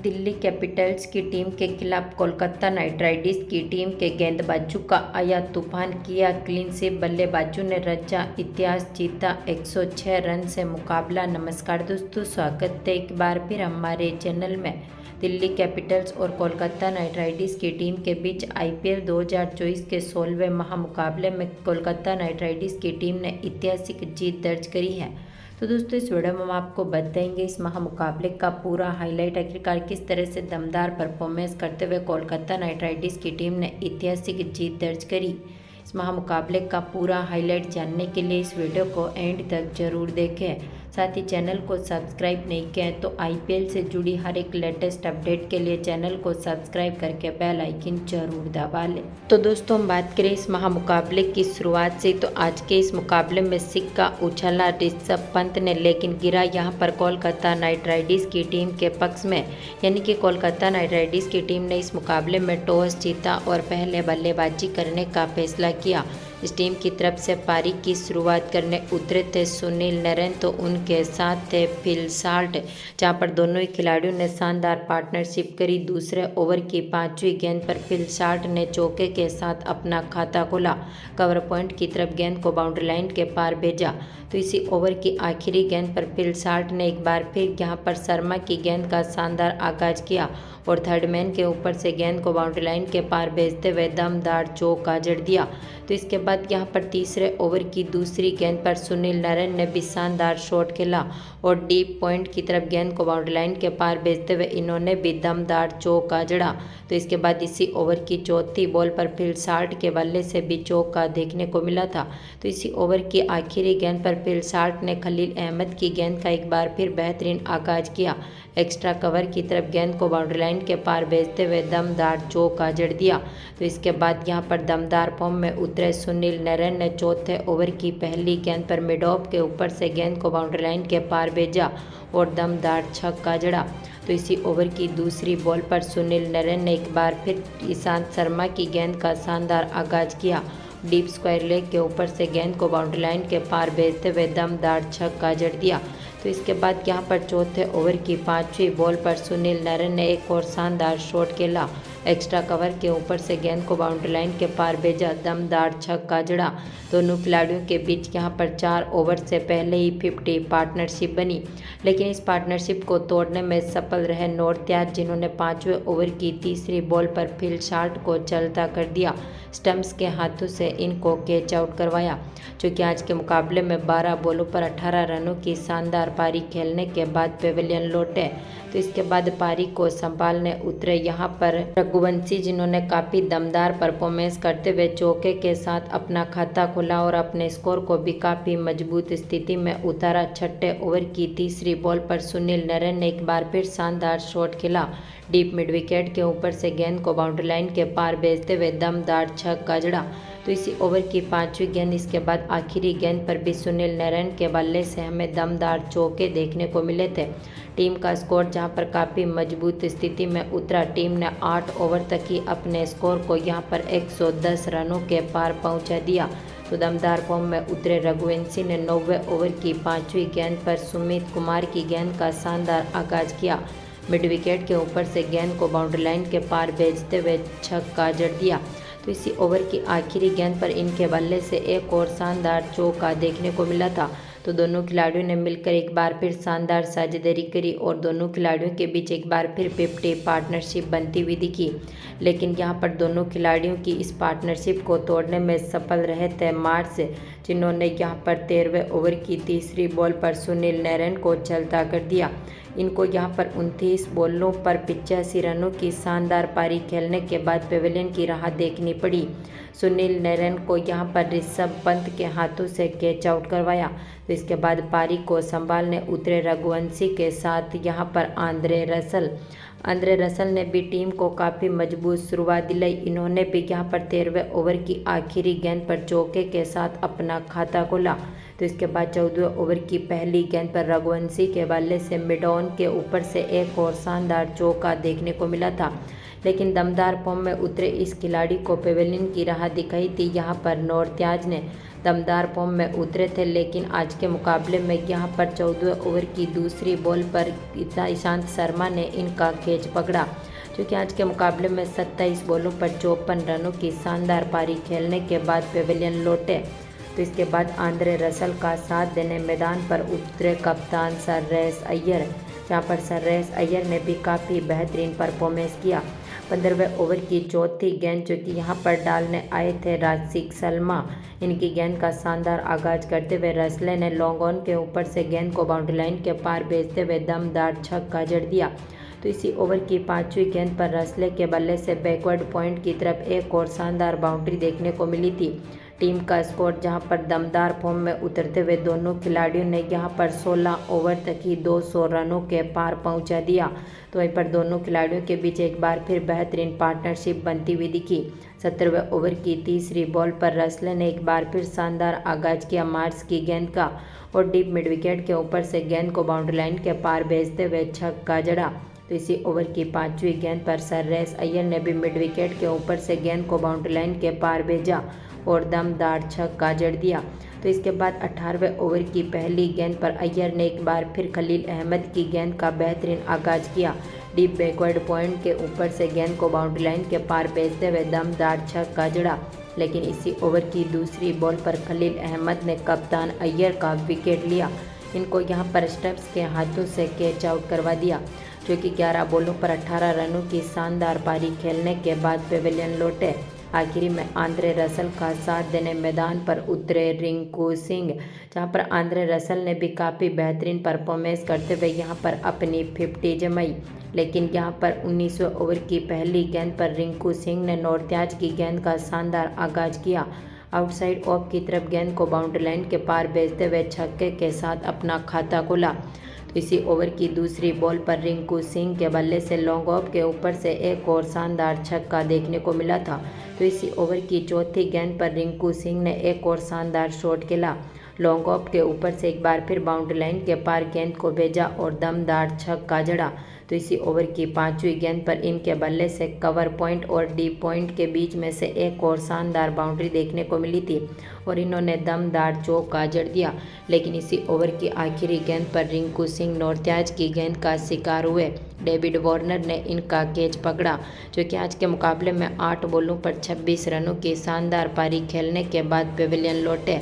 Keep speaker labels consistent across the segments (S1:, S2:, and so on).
S1: Delhi Capitals की team के खिलाफ कोलकाता नाइट राइडर्स की टीम के गेंदबाजों का आया तूफान, किया क्लीन स्वीप, बल्लेबाजों ने रचा इतिहास, जीता 106 रन से मुकाबला। नमस्कार दोस्तों, स्वागत है एक बार फिर हमारे चैनल में। दिल्ली कैपिटल्स और कोलकाता नाइट राइडर्स की टीम के बीच आईपीएल 2024 के 16वें महामुकाबले में कोलकाता नाइट राइडर्स की टीम ने ऐतिहासिक जीत दर्ज करी है। तो दोस्तों, इस वीडियो में हम आपको बताएंगे इस महामुकाबले का पूरा हाईलाइट, आखिरकार किस तरह से दमदार परफॉर्मेंस करते हुए कोलकाता नाइट राइडर्स की टीम ने ऐतिहासिक जीत दर्ज करी। इस महामुकाबले का पूरा हाईलाइट जानने के लिए इस वीडियो को एंड तक जरूर देखें। साथ ही चैनल को सब्सक्राइब नहीं किया है तो आईपीएल से जुड़ी हर एक लेटेस्ट अपडेट के लिए चैनल को सब्सक्राइब करके बेल आइकन जरूर दबा लें। तो दोस्तों, हम बात करें इस महामुकाबले की शुरुआत से, तो आज के इस मुकाबले में सिक्का उछला ऋषभ पंत ने, लेकिन गिरा यहां पर कोलकाता नाइट राइडर्स की टीम के पक्ष में। यानी कि कोलकाता नाइट राइडर्स की टीम ने इस मुकाबले में टॉस जीता और पहले बल्लेबाजी करने का फैसला किया। इस टीम की तरफ से पारी की शुरुआत करने उतरे थे सुनील नरेन, तो उनके साथ थे फिल साल्ट, जहां पर दोनों ही खिलाड़ियों ने शानदार पार्टनरशिप करी। दूसरे ओवर की 5वीं गेंद पर फिल साल्ट ने चौके के साथ अपना खाता खोला, कवर पॉइंट की तरफ गेंद को बाउंड्री लाइन के पार भेजा। तो इसी ओवर की आखिरी गेंद पर फिल साल्ट ने एक बार फिर यहां पर शर्मा की गेंद का शानदार आगाज किया और थर्ड मैन के ऊपर से गेंद को बाउंड्री लाइन के पार भेजते हुए दमदार चौका जड़ दिया। तो इसके बाद यहां पर तीसरे ओवर की दूसरी गेंद पर सुनील नरेन ने भी शानदार शॉट खेला और डीप पॉइंट की तरफ गेंद को बाउंड्री लाइन के पार भेजते हुए इन्होंने भी दमदार चौका जड़ा। तो इसके बाद इसी ओवर की चौथी बॉल पर फिल साल्ट के बल्ले से भी चौका देखने को मिला था। तो इसी ओवर की आखिरी गेंद पर फिल साल्ट ने खलील अहमद की गेंद का एक बार फिर बेहतरीन आगाज किया, एक्स्ट्रा कवर की तरफ गेंद को बाउंड्री लाइन के पार भेजते हुए दमदार चौका जड़ दिया। तो इसके बाद यहां पर दमदार फॉर्म में उतरे सुनील नरेन ने चौथे ओवर की पहली गेंद पर मिड ऑफ के ऊपर से गेंद को बाउंड्री लाइन के पार भेजा और दमदार छक्का जड़ा। तो इसी ओवर की दूसरी बॉल पर सुनील नरेन ने एक बार फिर ईशांत शर्मा की गेंद का शानदार आगाज किया, डीप स्क्वायर लेग के ऊपर से गेंद को बाउंड्री लाइन के पार भेजते हुए दमदार छक्का जड़ दिया। तो इसके बाद यहां पर चौथे ओवर की 5वीं बॉल पर सुनील नरेन ने एक और शानदार शॉट खेला, एक्स्ट्रा कवर के ऊपर से गेंद को बाउंड्री लाइन के पार भेजा, दमदार छक्का जड़ा। दोनों खिलाड़ियों के बीच यहां पर 4 ओवर से पहले ही 50 पार्टनरशिप बनी, लेकिन इस पार्टनरशिप को तोड़ने में सफल रहे नॉर्थयार्ड, जिन्होंने 5वें ओवर की तीसरी बॉल पर फिल साल्ट को चलता कर दिया, स्टंप्स के हाथों से इनको कैच आउट करवाया, जो कि आज के मुकाबले में 12 बॉलों पर 18 रनों की शानदार पारी खेलने के बाद पेविलियन लौटे। तो इसके बाद पारी को संभालने उतरे यहां पर रघुवंशी, जिन्होंने काफ़ी दमदार परफॉर्मेंस करते हुए चौके के साथ अपना खाता खोला और अपने स्कोर को भी काफ़ी मजबूत स्थिति में उतारा। छठे ओवर की तीसरी बॉल पर सुनील नरेन ने एक बार फिर शानदार शॉट खेला, डीप मिड विकेट के ऊपर से गेंद को बाउंड्री लाइन के पार भेजते हुए दमदार छक्का जड़ा। तो इसी ओवर की 5वीं गेंद इसके बाद आखिरी गेंद पर भी सुनील नरेन के बल्ले से हमें दमदार चौके देखने को मिले थे। टीम का स्कोर जहां पर काफ़ी मजबूत स्थिति में उतरा, टीम ने 8 ओवर तक ही अपने स्कोर को यहां पर 110 रनों के पार पहुंचा दिया। तो दमदार फॉर्म में उतरे रघुवंशी ने 9वें ओवर की 5वीं गेंद पर सुमित कुमार की गेंद का शानदार आगाज किया, मिड विकेट के ऊपर से गेंद को बाउंड्री लाइन के पार भेजते हुए छक्का जड़ दिया। तो इसी ओवर की आखिरी गेंद पर इनके बल्ले से एक और शानदार चौका देखने को मिला था। तो दोनों खिलाड़ियों ने मिलकर एक बार फिर शानदार साझेदारी करी और दोनों खिलाड़ियों के बीच एक बार फिर 50 पार्टनरशिप बनती हुई दिखी, लेकिन यहां पर दोनों खिलाड़ियों की इस पार्टनरशिप को तोड़ने में सफल रहे थे मार्स, जिन्होंने यहां पर 13वें ओवर की तीसरी बॉल पर सुनील नरेन को चलता कर दिया। इनको यहां पर 29 बॉलों पर 85 रनों की शानदार पारी खेलने के बाद पेविलियन की राह देखनी पड़ी। सुनील नरेन को यहां पर ऋषभ पंत के हाथों से कैच आउट करवाया। तो इसके बाद पारी को संभालने उतरे रघुवंशी के साथ यहां पर आंद्रे रसल ने भी टीम को काफ़ी मजबूत शुरुआत दिलाई। इन्होंने भी यहां पर 13वें ओवर की आखिरी गेंद पर चौके के साथ अपना खाता खोला। तो इसके बाद 14वें ओवर की पहली गेंद पर रघुवंशी के बल्ले से मिड ऑन के ऊपर से एक और शानदार चौका देखने को मिला था। लेकिन दमदार फॉर्म में उतरे इस खिलाड़ी को पेवेलियन की राह दिखाई थी। यहाँ पर नौरत्याज ने दमदार फॉर्म में उतरे थे, लेकिन आज के मुकाबले में यहाँ पर 14वें ओवर की दूसरी बॉल पर ईशांत शर्मा ने इनका कैच पकड़ा, जो कि आज के मुकाबले में 27 बॉलों पर 54 रनों की शानदार पारी खेलने के बाद पेवेलियन लौटे। तो इसके बाद आंद्रे रसल का साथ देने मैदान पर उतरे कप्तान श्रेयस अय्यर, जहां पर श्रेयस अय्यर ने भी काफ़ी बेहतरीन परफॉर्मेंस किया। 15वें ओवर की चौथी गेंद जो कि यहां पर डालने आए थे राशिक शर्मा, इनकी गेंद का शानदार आगाज करते हुए रसले ने लॉन्ग ऑन के ऊपर से गेंद को बाउंड्री लाइन के पार भेजते हुए दमदार छक्का जड़ दिया। तो इसी ओवर की 5वीं गेंद पर रसले के बल्ले से बैकवर्ड पॉइंट की तरफ एक और शानदार बाउंड्री देखने को मिली थी। टीम का स्कोर जहां पर दमदार फॉर्म में उतरते हुए दोनों खिलाड़ियों ने यहां पर 16 ओवर तक ही 200 रनों के पार पहुंचा दिया। तो वहीं पर दोनों खिलाड़ियों के बीच एक बार फिर बेहतरीन पार्टनरशिप बनती हुई दिखी। 17वें ओवर की तीसरी बॉल पर रसले ने एक बार फिर शानदार आगाज किया मार्स की गेंद का और डीप मिड विकेट के ऊपर से गेंद को बाउंड्री लाइन के पार भेजते हुए छक्का जड़ा। तो इसी ओवर की 5वीं गेंद पर श्रेयस अय्यर ने भी मिड विकेट के ऊपर से गेंद को बाउंड्री लाइन के पार भेजा और दमदार छक्का जड़ दिया। तो इसके बाद 18वें ओवर की पहली गेंद पर अय्यर ने एक बार फिर खलील अहमद की गेंद का बेहतरीन आगाज किया। डीप बैकवर्ड पॉइंट के ऊपर से गेंद को बाउंड्री लाइन के पार भेजते हुए दमदार छक्का जड़ा, लेकिन इसी ओवर की दूसरी बॉल पर खलील अहमद ने कप्तान अय्यर का विकेट लिया। इनको यहां पर स्टम्प्स के हाथों से कैच आउट करवा दिया, जो कि 11 बॉलों पर 18 रनों की शानदार पारी खेलने के बाद पेवेलियन लौटे। आखिरी में आंद्रे रसल का साथ देने मैदान पर उतरे रिंकू सिंह, जहां पर आंद्रे रसल ने भी काफ़ी बेहतरीन परफॉर्मेंस करते हुए यहां पर अपनी 50 जमाई। लेकिन यहां पर 19वें ओवर की पहली गेंद पर रिंकू सिंह ने नौरत्याज की गेंद का शानदार आगाज किया। आउटसाइड ऑफ की तरफ गेंद को बाउंड्री लाइन के पार भेजते हुए छक्के के साथ अपना खाता खोला। तो इसी ओवर की दूसरी बॉल पर रिंकू सिंह के बल्ले से लॉन्ग ऑफ के ऊपर से एक और शानदार छक्का देखने को मिला था। तो इसी ओवर की चौथी गेंद पर रिंकू सिंह ने एक और शानदार शॉट खेला। लॉन्ग ऑफ के ऊपर से एक बार फिर बाउंड्री लाइन के पार गेंद को भेजा और दमदार छक्का जड़ा। तो इसी ओवर की 5वीं गेंद पर इनके बल्ले से कवर पॉइंट और डीप पॉइंट के बीच में से एक और शानदार बाउंड्री देखने को मिली थी और इन्होंने दमदार चौका जड़ दिया। लेकिन इसी ओवर की आखिरी गेंद पर रिंकू सिंह नौरत्याज की गेंद का शिकार हुए। डेविड वार्नर ने इनका कैच पकड़ा, जो कि आज के मुकाबले में 8 बॉलों पर 26 रनों की शानदार पारी खेलने के बाद पेवेलियन लौटे।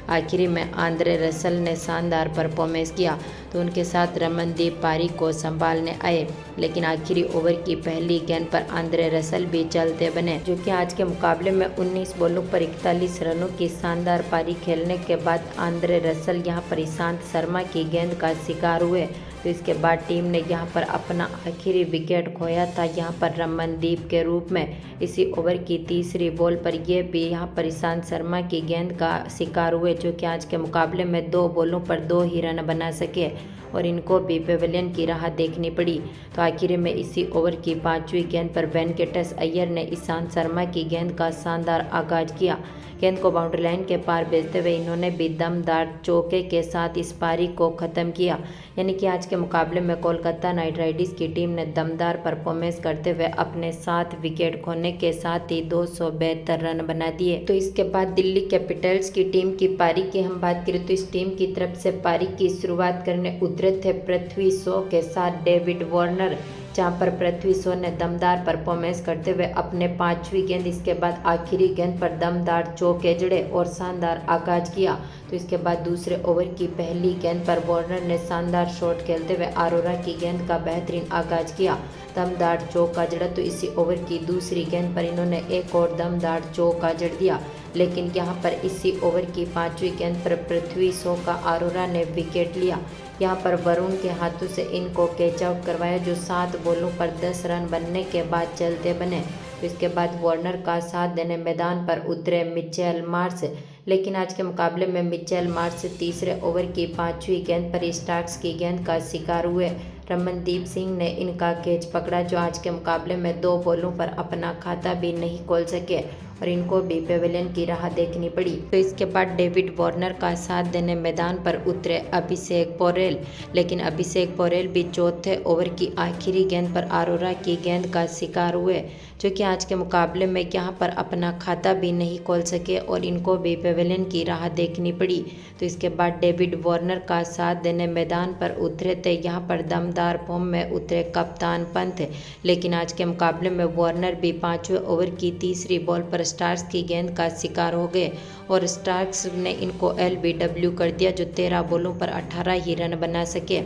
S1: आखिरी में आंद्रे रसल ने शानदार परफॉर्मेंस किया तो उनके साथ रमनदीप पारी को संभालने आए, लेकिन आखिरी ओवर की पहली गेंद पर आंद्रे रसल भी चलते बने, जो कि आज के मुकाबले में 19 बॉलों पर 41 रनों की शानदार पारी खेलने के बाद आंद्रे रसल यहां पर ईशांत शर्मा की गेंद का शिकार हुए। तो इसके बाद टीम ने यहां पर अपना आखिरी विकेट खोया था यहां पर रमनदीप के रूप में। इसी ओवर की तीसरी बॉल पर ये भी यहां पर ईशांत शर्मा की गेंद का शिकार हुए, जो कि आज के मुकाबले में 2 बॉलों पर 2 ही रन बना सके और इनको भी पेवेलियन की राह देखनी पड़ी। तो आखिर में इसी ओवर की 5वीं गेंद पर वेंकटेश अय्यर ने ईशांत शर्मा की गेंद का शानदार आगाज किया। गेंद को बाउंड्री लाइन के पार भेजते हुए इन्होंने भी दमदार चौके के साथ इस पारी को ख़त्म किया। यानी कि आज के मुकाबले में कोलकाता नाइट राइडर्स की टीम ने दमदार परफॉर्मेंस करते हुए अपने 7 विकेट खोने के साथ ही 272 रन बना दिए। तो इसके बाद दिल्ली कैपिटल्स की टीम की पारी की हम बात करें तो इस टीम की तरफ से पारी की शुरुआत करने उतरे थे पृथ्वी शॉ के साथ डेविड वार्नर, जहां पर पृथ्वी शॉ ने दमदार परफॉर्मेंस करते हुए अपने 5वीं गेंद इसके बाद आखिरी गेंद पर दमदार चौके जड़े और शानदार आगाज किया। तो इसके बाद दूसरे ओवर की पहली गेंद पर वार्नर ने शानदार शॉट खेलते हुए अरोरा की गेंद का बेहतरीन आगाज किया, दमदार चौका जड़ा। तो इसी ओवर की दूसरी गेंद पर इन्होंने एक और दमदार चौका जड़ दिया, लेकिन यहाँ पर इसी ओवर की 5वीं गेंद पर पृथ्वी शॉ का अरोरा ने विकेट लिया। यहाँ पर वरुण के हाथों से इनको कैच आउट करवाया, जो 7 बॉलों पर 10 रन बनने के बाद चलते बने। तो इसके बाद वार्नर का साथ देने मैदान पर उतरे मिचेल मार्श, लेकिन आज के मुकाबले में मिचेल मार्श तीसरे ओवर की 5वीं गेंद पर स्टार्क्स की गेंद का शिकार हुए। रमनदीप सिंह ने इनका कैच पकड़ा, जो आज के मुकाबले में 2 बॉलों पर अपना खाता भी नहीं खोल सके और इनको भी पेविलियन की राह देखनी पड़ी। तो इसके बाद डेविड वार्नर का साथ देने मैदान पर उतरे अभिषेक पोरेल, लेकिन अभिषेक पोरेल भी चौथे ओवर की आखिरी गेंद पर अरोरा की गेंद का शिकार हुए, जो कि आज के मुकाबले में यहाँ पर अपना खाता भी नहीं खोल सके और इनको भी पेविलियन की राह देखनी पड़ी। तो इसके बाद डेविड वार्नर का साथ देने मैदान पर उतरे थे यहाँ पर दमदार फॉर्म में उतरे कप्तान पंत, लेकिन आज के मुकाबले में वार्नर भी 5वें ओवर की तीसरी बॉल पर स्टार्क्स की गेंद का शिकार हो गए और स्टार्क्स ने इनको एलबीडब्ल्यू कर दिया, जो 13 बॉलों पर 18 ही रन बना सके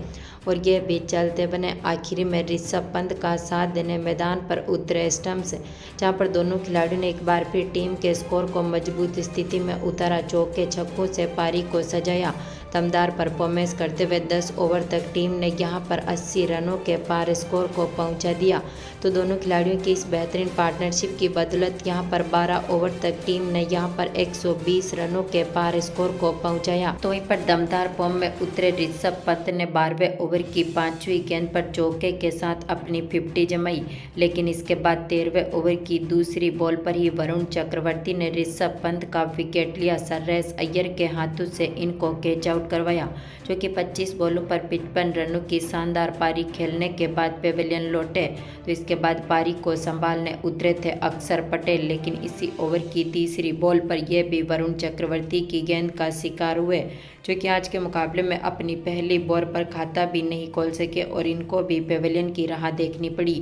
S1: और ये भी चलते बने। आखिरी में ऋषभ पंत का साथ देने मैदान पर उतरे स्टम्प्स, जहां पर दोनों खिलाड़ियों ने एक बार फिर टीम के स्कोर को मजबूत स्थिति में उतारा। चौके छक्कों से पारी को सजाया। दमदार परफॉर्मेंस करते हुए 10 ओवर तक टीम ने यहां पर 80 रनों के पार स्कोर को पहुंचा दिया। तो दोनों खिलाड़ियों की इस बेहतरीन पार्टनरशिप की बदौलत यहां पर 12 ओवर तक टीम ने यहां पर 120 रनों के पार स्कोर को पहुंचाया। तो वहीं पर दमदार फॉर्म में उतरे ऋषभ पंत ने 12वें ओवर की 5वीं गेंद पर चौके के साथ अपनी 50 जमाई, लेकिन इसके बाद 13वें ओवर की दूसरी बॉल पर ही वरुण चक्रवर्ती ने ऋषभ पंत का विकेट लिया। सर्रेस अय्यर के हाथों से इनको कैच आउट करवाया, जो कि 25 बॉलों पर 55 रनों की शानदार पारी खेलने के बाद पेविलियन लौटे। तो इसके बाद पारी को संभालने उतरे थे अक्षर पटेल, लेकिन इसी ओवर की तीसरी बॉल पर यह भी वरुण चक्रवर्ती की गेंद का शिकार हुए, जो कि आज के मुकाबले में अपनी पहली बॉल पर खाता भी नहीं खोल सके और इनको भी पेविलियन की राह देखनी पड़ी।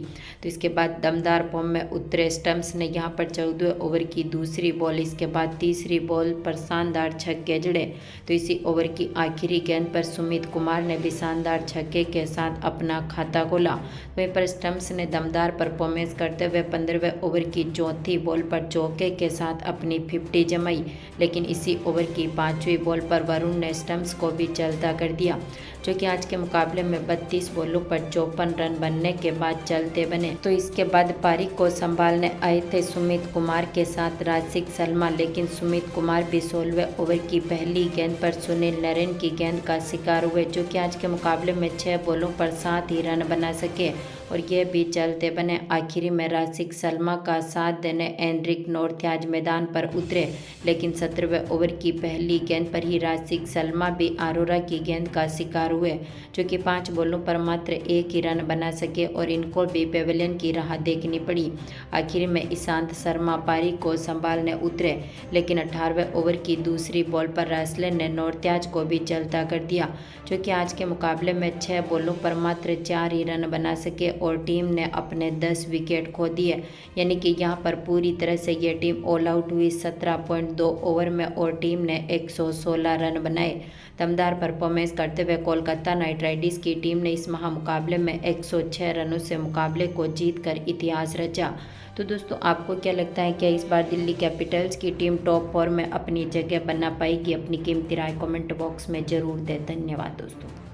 S1: तो इसके बाद दमदार फॉर्म में उतरे स्टम्प्स ने यहां पर 14वें ओवर की दूसरी बॉल, इसके बाद तीसरी बॉल पर शानदार छक्के जड़े। तो इसी ओवर की आखिरी गेंद पर सुमित कुमार ने भी शानदार छक्के के साथ अपना खाता खोला। वहीं पर स्टम्प्स ने दमदार परफॉर्मेंस करते हुए 15वें ओवर की चौथी बॉल पर चौके के साथ अपनी 50 जमाई, लेकिन इसी ओवर की 5वीं बॉल पर वरुण ने स्टम्प्स को भी चलता कर दिया, जो कि आज के मुकाबले में 32 बॉलों पर 54 रन बनने के बाद चलते बने। तो इसके बाद पारी को संभालने आए थे सुमित कुमार के साथ राशिक शर्मा, लेकिन सुमित कुमार भी 16वें ओवर की पहली गेंद पर सुनील नरेन की गेंद का शिकार हुए, जो कि आज के मुकाबले में 6 बॉलों पर 7 ही रन बना सके और ये भी चलते बने। आखिरी में राशिक शर्मा का साथ देने एनरिक नॉर्थ आज मैदान पर उतरे, लेकिन 17वें ओवर की पहली गेंद पर ही राशिक शर्मा भी अरोरा की गेंद का शिकार हुए, जो कि 5 बॉलों पर मात्र 1 ही रन बना सके और इनको भी पेविलियन की राह देखनी पड़ी। आखिर में ईशांत शर्मा पारी को संभालने उतरे, लेकिन 18वें ओवर की दूसरी बॉल पर रैसलिन ने नॉर्थयाज को भी चलता कर दिया, जो कि आज के मुकाबले में 6 बॉलों पर मात्र 4 ही रन बना सके और टीम ने अपने 10 विकेट खो दिए। यानी कि यहाँ पर पूरी तरह से ये टीम ऑल आउट हुई 17.2 ओवर में और टीम ने 116 रन बनाए। दमदार परफॉर्मेंस करते हुए कोलकाता नाइट राइडर्स की टीम ने इस महामुकाबले में 106 रनों से मुकाबले को जीतकर इतिहास रचा। तो दोस्तों, आपको क्या लगता है, क्या इस बार दिल्ली कैपिटल्स की टीम टॉप 4 में अपनी जगह बना पाएगी? अपनी कीमती राय कमेंट बॉक्स में ज़रूर दें। धन्यवाद दोस्तों।